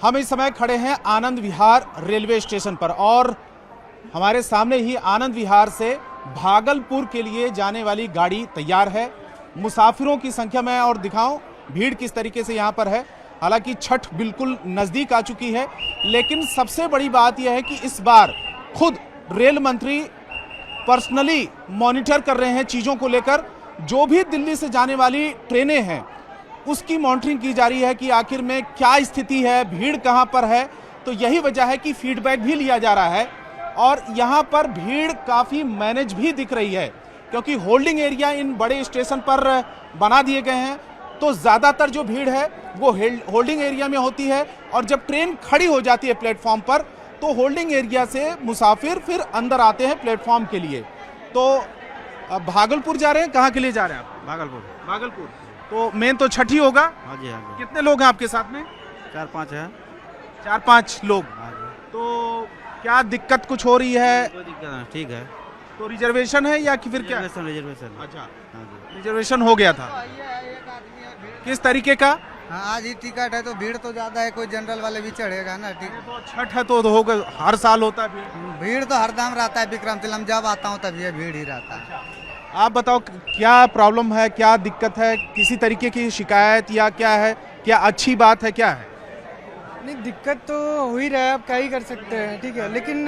हम इस समय खड़े हैं आनंद विहार रेलवे स्टेशन पर और हमारे सामने ही आनंद विहार से भागलपुर के लिए जाने वाली गाड़ी तैयार है। मुसाफिरों की संख्या मैं और दिखाऊं भीड़ किस तरीके से यहाँ पर है। हालांकि छठ बिल्कुल नज़दीक आ चुकी है, लेकिन सबसे बड़ी बात यह है कि इस बार खुद रेल मंत्री पर्सनली मॉनिटर कर रहे हैं चीज़ों को लेकर। जो भी दिल्ली से जाने वाली ट्रेनें हैं उसकी मॉनिटरिंग की जा रही है कि आखिर में क्या स्थिति है, भीड़ कहां पर है। तो यही वजह है कि फीडबैक भी लिया जा रहा है और यहां पर भीड़ काफ़ी मैनेज भी दिख रही है, क्योंकि होल्डिंग एरिया इन बड़े स्टेशन पर बना दिए गए हैं। तो ज़्यादातर जो भीड़ है वो होल्डिंग एरिया में होती है और जब ट्रेन खड़ी हो जाती है प्लेटफॉर्म पर तो होल्डिंग एरिया से मुसाफिर फिर अंदर आते हैं प्लेटफॉर्म के लिए। तो अब भागलपुर जा रहे हैं, कहाँ के लिए जा रहे हैं आप? भागलपुर। तो मेन तो छठ ही होगा। हाँ जी। कितने लोग हैं आपके साथ में? 4-5 है। 4-5 लोग। हाँ जी। तो क्या दिक्कत कुछ हो रही है? कोई दिक्कत नहीं, ठीक है। तो रिजर्वेशन है या कि फिर क्या? रिजर्वेशन। अच्छा, हाँ जी। रिजर्वेशन हो गया था। किस तरीके का? हाँ, आज ही टिकट है तो भीड़ तो ज्यादा है, कोई जनरल वाले भी चढ़ेगा ना। तो छठ है तो होगा, हर साल होता है भीड़। भीड़ तो हरदम रहता है विक्रम तिलम, जब आता हूँ तब ये भीड़ ही रहता है। आप बताओ क्या प्रॉब्लम है, क्या दिक्कत है, किसी तरीके की शिकायत या क्या है, क्या अच्छी बात है, क्या है? नहीं, दिक्कत तो हो ही रहा है, आप क्या ही कर सकते हैं, ठीक है। लेकिन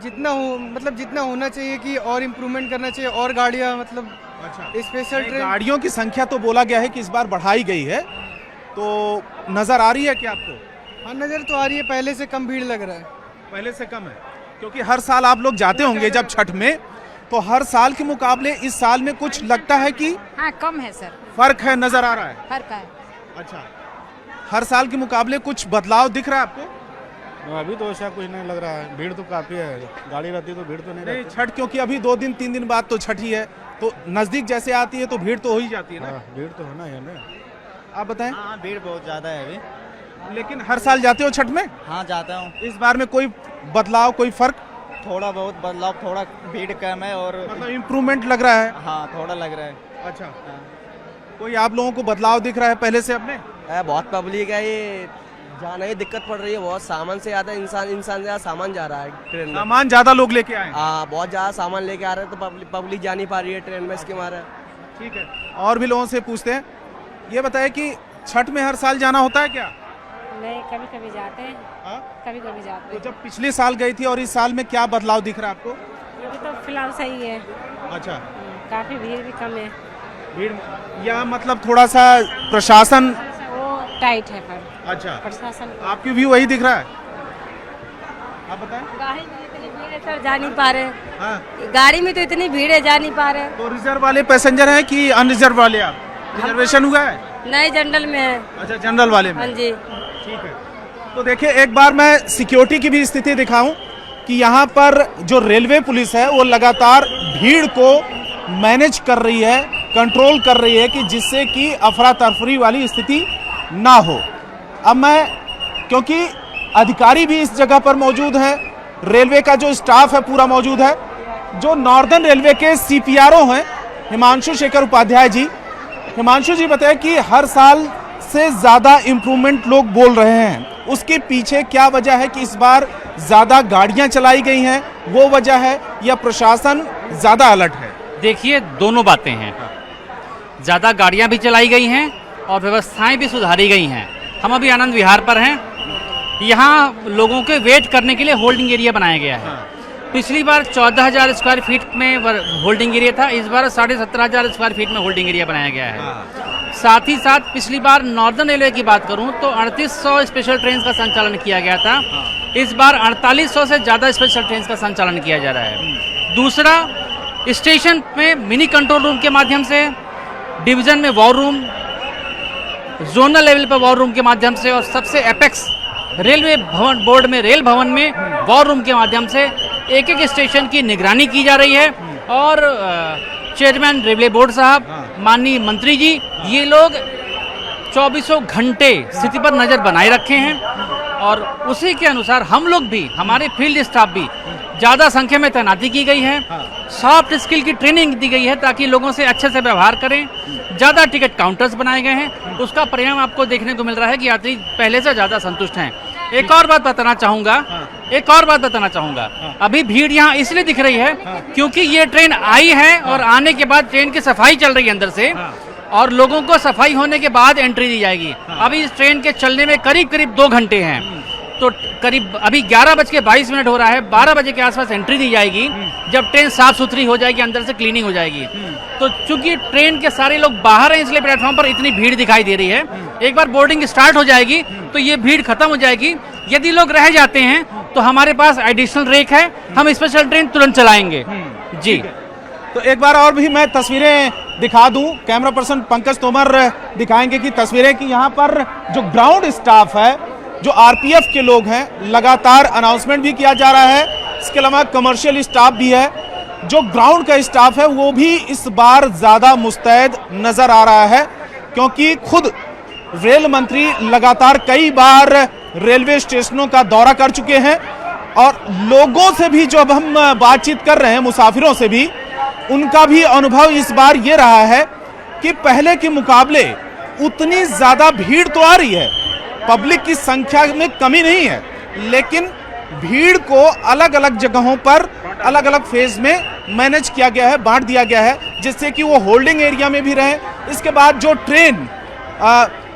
जितना होना चाहिए कि और इम्प्रूवमेंट करना चाहिए और गाड़ियाँ अच्छा, स्पेशल ट्रेन। गाड़ियों की संख्या तो बोला गया है कि इस बार बढ़ाई गई है, तो नजर आ रही है क्या आपको? हाँ, नज़र तो आ रही है, पहले से कम भीड़ लग रहा है। पहले से कम है, क्योंकि हर साल आप लोग जाते होंगे जब छठ में, तो हर साल के मुकाबले इस साल में कुछ लगता है कि हाँ कम है सर, फर्क है, नजर आ रहा है? फर्क है। अच्छा, हर साल के मुकाबले कुछ बदलाव दिख रहा है आपको? अभी तो ऐसा कुछ नहीं लग रहा है, भीड़ तो काफी है। गाड़ी रहती तो भीड़ तो नहीं रहती। छठ क्योंकि अभी 2 दिन 3 दिन बाद तो छठ ही है, तो नजदीक जैसे आती है तो भीड़ तो हो ही जाती है ना। हाँ, भीड़ तो होना ही है ना। आप बताएं। हाँ, भीड़ बहुत ज्यादा है अभी। लेकिन हर साल जाते हो छठ में? हाँ, जाता हूँ। इस बार में कोई बदलाव, कोई फर्क? थोड़ा बहुत बदलाव, थोड़ा भीड़ कम है और मतलब इम्प्रूवमेंट लग रहा है? हाँ, थोड़ा लग रहा है। अच्छा, कोई आप लोगों को बदलाव दिख रहा है पहले से अपने? बहुत पब्लिक है, ये जाने में दिक्कत पड़ रही है। बहुत सामान से ज्यादा इंसान ज्यादा सामान जा रहा है ट्रेन में। सामान ज्यादा लोग लेके आए? हाँ, बहुत ज्यादा सामान लेके आ रहे हैं, तो पब्लिक जा नहीं पा रही है ट्रेन में, इसके मारे। ठीक है, और भी लोगों से पूछते हैं। ये बताए कि छठ में हर साल जाना होता है क्या? नहीं, कभी कभी जाते हैं। हाँ? कभी कभी जाते तो हैं। जब पिछले साल गई थी और इस साल में क्या बदलाव दिख रहा है आपको? अभी तो फिलहाल सही है। अच्छा, काफी भीड़ भी कम है। भीड़ या मतलब थोड़ा सा प्रशासन वो टाइट है पर अच्छा, प्रशासन। आपकी व्यू वही दिख रहा है? आप बताएं। गाड़ी में इतनी भीड़ है सर, जा नहीं पा रहे। हाँ, गाड़ी में तो इतनी भीड़ है, जा नहीं पा रहे। तो रिजर्व वाले पैसेंजर हैं कि अनरिजर्व वाले? आप रिजर्वेशन हुआ है? नहीं, जनरल में है। अच्छा, जनरल वाले में। हाँ जी। ठीक है, तो देखिए एक बार मैं सिक्योरिटी की भी स्थिति दिखाऊं कि यहाँ पर जो रेलवे पुलिस है वो लगातार भीड़ को मैनेज कर रही है, कंट्रोल कर रही है कि जिससे कि अफरा तफरी वाली स्थिति ना हो। अब मैं, क्योंकि अधिकारी भी इस जगह पर मौजूद हैं, रेलवे का जो स्टाफ है पूरा मौजूद है, जो नॉर्दर्न रेलवे के CPRO हैं हिमांशु शेखर उपाध्याय जी। हिमांशु जी बताएं कि हर साल से ज़्यादा इम्प्रूवमेंट लोग बोल रहे हैं, उसके पीछे क्या वजह है कि इस बार ज़्यादा गाड़ियां चलाई गई हैं, वो वजह है या प्रशासन ज़्यादा अलर्ट है? देखिए, दोनों बातें हैं। ज़्यादा गाड़ियां भी चलाई गई हैं और व्यवस्थाएं भी सुधारी गई हैं। हम अभी आनंद विहार पर हैं, यहाँ लोगों के वेट करने के लिए होल्डिंग एरिया बनाया गया है। पिछली बार 14,000 स्क्वायर फीट में होल्डिंग एरिया था, इस बार 17,500 स्क्वायर फीट में होल्डिंग एरिया बनाया गया है। साथ ही साथ पिछली बार नॉर्दर्न रेलवे की बात करूं तो 3800 स्पेशल ट्रेन का संचालन किया गया था, इस बार 4800 से ज़्यादा स्पेशल ट्रेन का संचालन किया जा रहा है। दूसरा, स्टेशन में मिनी कंट्रोल रूम के माध्यम से, डिवीज़न में वॉर रूम, जोनल लेवल पर वॉर रूम के माध्यम से, और सबसे एपेक्स रेलवे भवन बोर्ड में, रेल भवन में वॉर रूम के माध्यम से एक एक स्टेशन की निगरानी की जा रही है। और चेयरमैन रेलवे बोर्ड साहब, माननीय मंत्री जी, ये लोग 24 घंटे स्थिति पर नज़र बनाए रखे हैं और उसी के अनुसार हम लोग भी, हमारे फील्ड स्टाफ भी ज़्यादा संख्या में तैनाती की गई है। सॉफ्ट स्किल की ट्रेनिंग दी गई है ताकि लोगों से अच्छे से व्यवहार करें। ज़्यादा टिकट काउंटर्स बनाए गए हैं, उसका परिणाम आपको देखने को मिल रहा है कि यात्री पहले से ज़्यादा संतुष्ट हैं। एक और बात बताना चाहूंगा अभी भीड़ यहाँ इसलिए दिख रही है क्योंकि ये ट्रेन आई है और आने के बाद ट्रेन की सफाई चल रही है अंदर से और लोगों को सफाई होने के बाद एंट्री दी जाएगी। अभी इस ट्रेन के चलने में करीब करीब 2 घंटे हैं, तो करीब अभी 11:22 हो रहा है, 12 बजे के आसपास एंट्री दी जाएगी जब ट्रेन साफ सुथरी हो जाएगी, अंदर से क्लीनिंग हो जाएगी। तो चूंकि ट्रेन के सारे लोग बाहर हैं इसलिए प्लेटफॉर्म पर इतनी भीड़ दिखाई दे रही है। एक बार बोर्डिंग स्टार्ट हो जाएगी तो ये भीड़ खत्म हो जाएगी। यदि लोग रह जाते हैं तो हमारे पास एडिशनल रेक है, हम स्पेशल ट्रेन तुरंत चलाएंगे। जी, तो एक बार और भी मैं तस्वीरें दिखा दूं, कैमरा पर्सन पंकज तोमर दिखाएंगे कि तस्वीरें कि यहाँ पर जो ग्राउंड स्टाफ है, जो आरपीएफ के लोग हैं, लगातार अनाउंसमेंट भी किया जा रहा है। इसके अलावा कमर्शियल स्टाफ भी है, जो ग्राउंड का स्टाफ है वो भी इस बार ज्यादा मुस्तैद नजर आ रहा है क्योंकि खुद रेल मंत्री लगातार कई बार रेलवे स्टेशनों का दौरा कर चुके हैं और लोगों से भी जब हम बातचीत कर रहे हैं, मुसाफिरों से भी, उनका भी अनुभव इस बार ये रहा है कि पहले के मुकाबले उतनी ज्यादा भीड़ तो आ रही है, पब्लिक की संख्या में कमी नहीं है, लेकिन भीड़ को अलग अलग जगहों पर अलग अलग फेज में मैनेज किया गया है, बांट दिया गया है, जिससे कि वो होल्डिंग एरिया में भी रहे। इसके बाद जो ट्रेन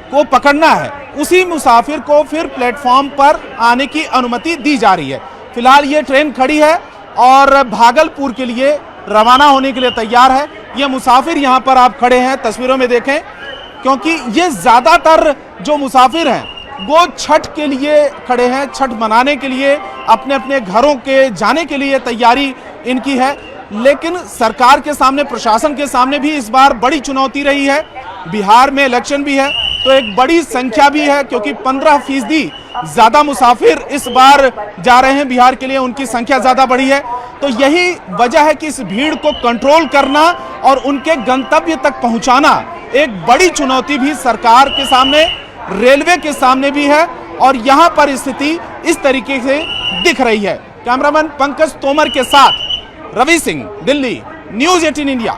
को पकड़ना है उसी मुसाफिर को फिर प्लेटफॉर्म पर आने की अनुमति दी जा रही है। फिलहाल ये ट्रेन खड़ी है और भागलपुर के लिए रवाना होने के लिए तैयार है। ये मुसाफिर यहाँ पर आप खड़े हैं, तस्वीरों में देखें, क्योंकि ये ज्यादातर जो मुसाफिर हैं वो छठ के लिए खड़े हैं, छठ मनाने के लिए, अपने अपने घरों के जाने के लिए तैयारी इनकी है। लेकिन सरकार के सामने, प्रशासन के सामने भी इस बार बड़ी चुनौती रही है। बिहार में इलेक्शन भी है तो एक बड़ी संख्या भी है क्योंकि 15% ज्यादा मुसाफिर इस बार जा रहे हैं बिहार के लिए, उनकी संख्या ज्यादा बढ़ी है। तो यही वजह है कि इस भीड़ को कंट्रोल करना और उनके गंतव्य तक पहुंचाना एक बड़ी चुनौती भी सरकार के सामने, रेलवे के सामने भी है और यहां पर स्थिति इस तरीके से दिख रही है। कैमरामैन पंकज तोमर के साथ रवि सिंह, दिल्ली, न्यूज़ 18 इंडिया।